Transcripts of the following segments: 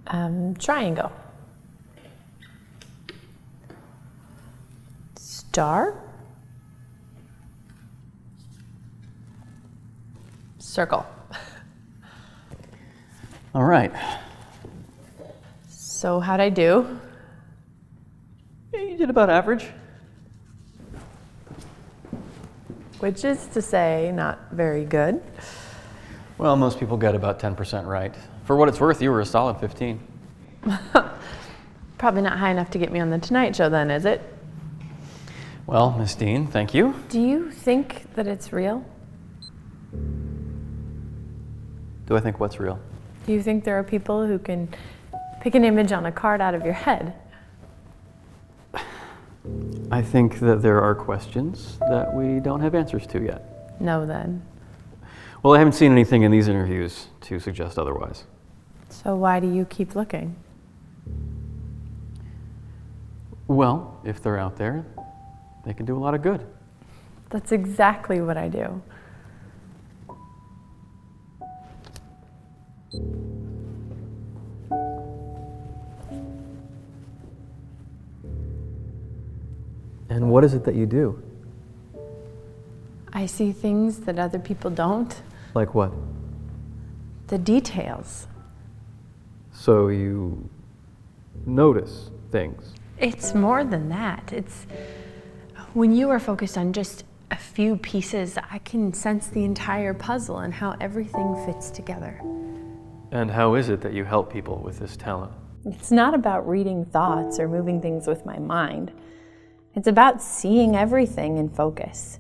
Triangle. Star. Circle. All right. So how'd I do? Yeah, you did about average. Which is to say, not very good. Well, most people get about 10% right. For what it's worth, you were a solid 15. Probably not high enough to get me on the Tonight Show then, is it? Well, Miss Dean, thank you. Do you think that it's real? Do I think what's real? Do you think there are people who can pick an image on a card out of your head? I think that there are questions that we don't have answers to yet. No, then. Well, I haven't seen anything in these interviews to suggest otherwise. So why do you keep looking? Well, if they're out there, they can do a lot of good. That's exactly what I do. And what is it that you do? I see things that other people don't. Like what? The details. So you notice things. It's more than that. It's when you are focused on just a few pieces, I can sense the entire puzzle and how everything fits together. And how is it that you help people with this talent? It's not about reading thoughts or moving things with my mind. It's about seeing everything in focus.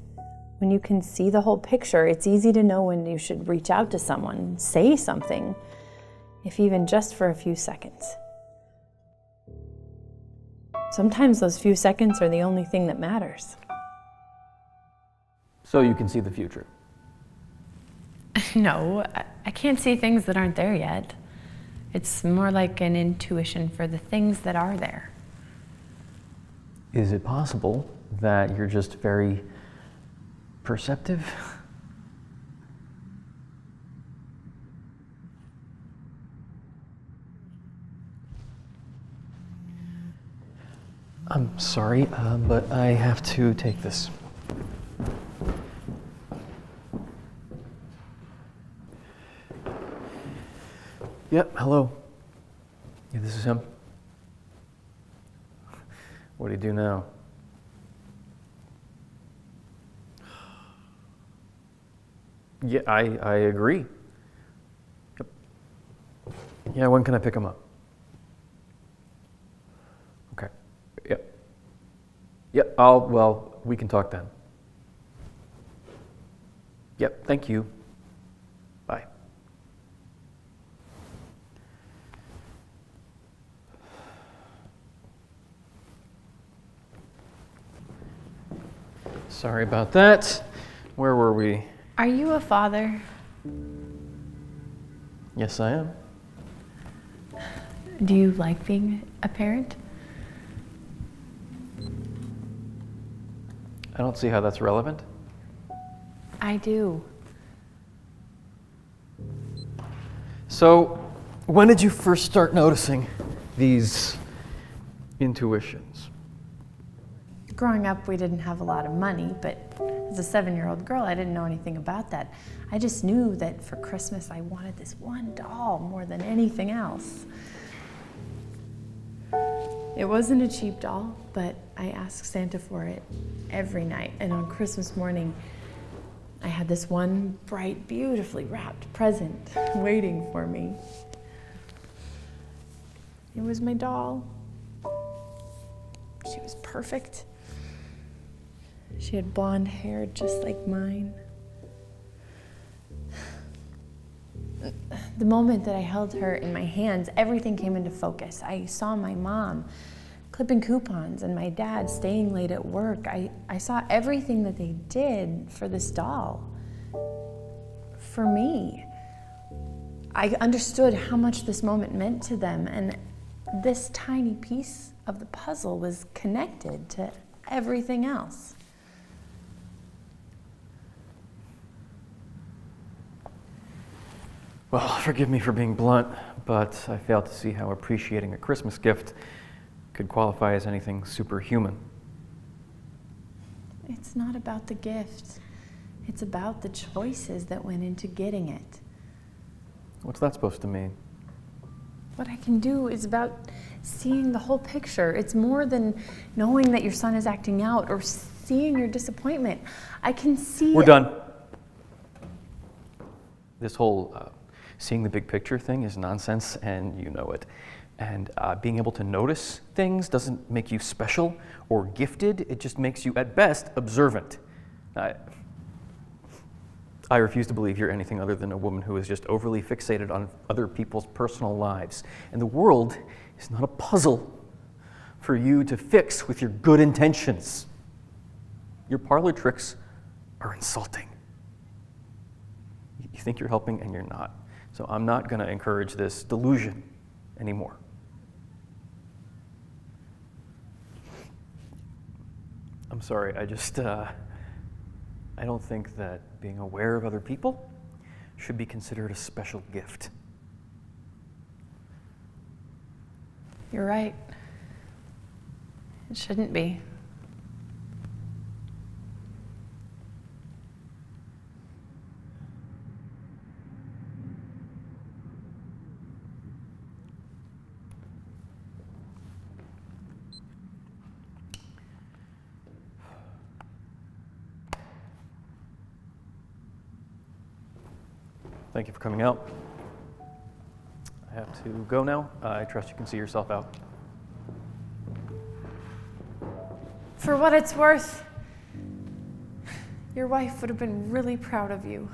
When you can see the whole picture, it's easy to know when you should reach out to someone, say something, if even just for a few seconds. Sometimes those few seconds are the only thing that matters. So you can see the future. No, I can't see things that aren't there yet. It's more like an intuition for the things that are there. Is it possible that you're just very perceptive? I'm sorry, but I have to take this. Yep, hello. Yeah, this is him. What do you do now? Yeah, I agree. Yep. Yeah, when can I pick him up? Okay. Yep. Yep, well, we can talk then. Yep, thank you. Bye. Sorry about that. Where were we? Are you a father? Yes, I am. Do you like being a parent? I don't see how that's relevant. I do. So, when did you first start noticing these intuitions? Growing up, we didn't have a lot of money, but as a 7-year-old girl, I didn't know anything about that. I just knew that for Christmas, I wanted this one doll more than anything else. It wasn't a cheap doll, but I asked Santa for it every night. And on Christmas morning, I had this one bright, beautifully wrapped present waiting for me. It was my doll. She was perfect. She had blonde hair just like mine. The moment that I held her in my hands, everything came into focus. I saw my mom clipping coupons and my dad staying late at work. I saw everything that they did for this doll. For me. I understood how much this moment meant to them, and this tiny piece of the puzzle was connected to everything else. Well, forgive me for being blunt, but I fail to see how appreciating a Christmas gift could qualify as anything superhuman. It's not about the gift. It's about the choices that went into getting it. What's that supposed to mean? What I can do is about seeing the whole picture. It's more than knowing that your son is acting out or seeing your disappointment. I can see... We're done. This whole seeing the big picture thing is nonsense, and you know it. And being able to notice things doesn't make you special or gifted. It just makes you, at best, observant. I refuse to believe you're anything other than a woman who is just overly fixated on other people's personal lives. And the world is not a puzzle for you to fix with your good intentions. Your parlor tricks are insulting. You think you're helping, and you're not. So I'm not going to encourage this delusion anymore. I'm sorry, I don't think that being aware of other people should be considered a special gift. You're right. It shouldn't be. Thank you for coming out. I have to go now. I trust you can see yourself out. For what it's worth, your wife would have been really proud of you.